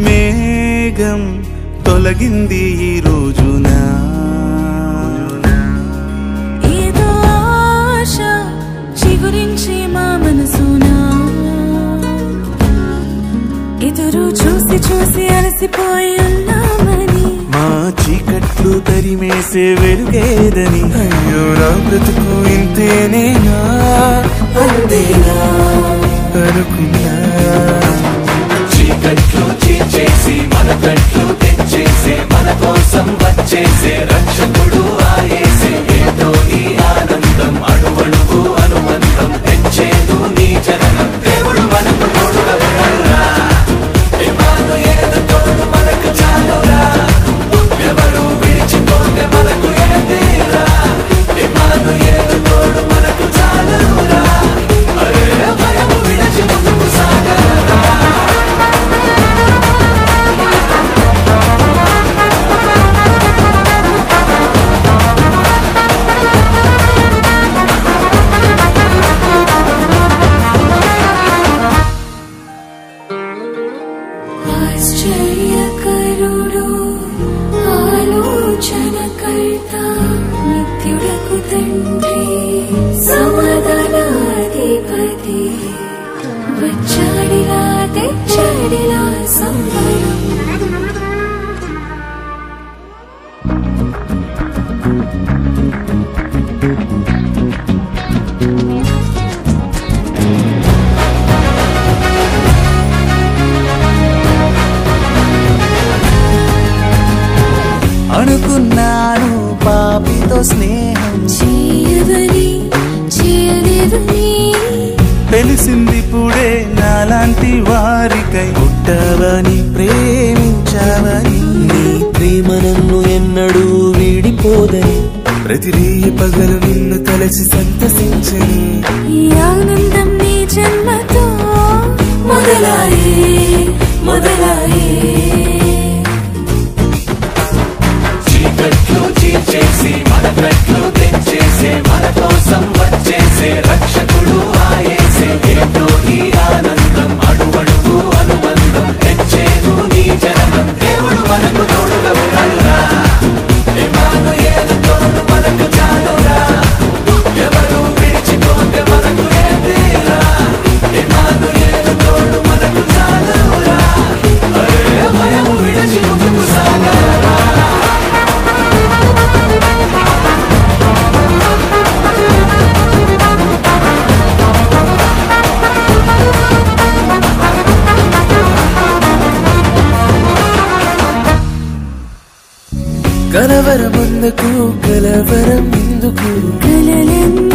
మేఘం తొలగింది ఈ రోజున ఏదో ఆశ చిగురించి మా మనసున ఎదురు చూసి చూసి అలసిపోయి ఉన్నామని మా చీకట్లు తరిమేసే వెలుగేదని అయ్యో నా బ్రతుకు ఇంతేనేనా అంతేనా అనుకున్నా చీకట్లు చీల్చేసి మన కట్లు తెచ్చేసే మన కోసం వచ్చేసే రక్షకుడు ఆయేసే ఏదో నీ ఆనందం అణువణువు అనుబంధం తెచ్చేదు నీ జననం దేవుడు మనకు తోడుగా ఉన్నాడురా ఇమ్మానుయేలు తోడు మనకు చాలురా ఎవరు విడిచిపోతే మనకు ఏదీరా ఇమ్మానుయేలు తోడు మనకు చాలురా అరే భయము విడిచి ముందుకు సాగరా ఆశ్చర్యకరుడు ఆలోచనకర్త నిత్యుడకు తండ్రి సమాధానాధిపతి వచ్చాడిలా తెచ్చాడిలా సంబరం అనుకున్నాను పాపితో స్నేహం చేయలేదని తెలిసింది పుడే నాలాంటి వారికై పుట్టవని ప్రేమించావని నీ ప్రేమ నన్ను ఎన్నడూ వీడిపోదని ప్రతి రేయి పగలు నిన్ను తలచి సంతసించని ఈ ఆనందం నీ జన్మతో మొదలాయే చీకట్లు చీల్చేసి మన కట్లు తెచ్చేసే మన కోసం వచ్చేసే రక్షకుడు ఆయేసే ఏదో నీ ఆనందం అణువణువు అనుబంధం తెచ్చేదు నీ జననం దేవుడు మనకు తోడుగా ఉన్నాడురా ఇమ్మానుయేలు తోడు మనకు చాలురా ఎవరు విడిచిపోతే మనకు ఏదీరా ఇమ్మానుయేలు తోడు మనకు చాలురా అరే భయము విడిచి ముందుకు సాగరా కలవరముందుకు కలవరం ఎందుకు కలలెన్నో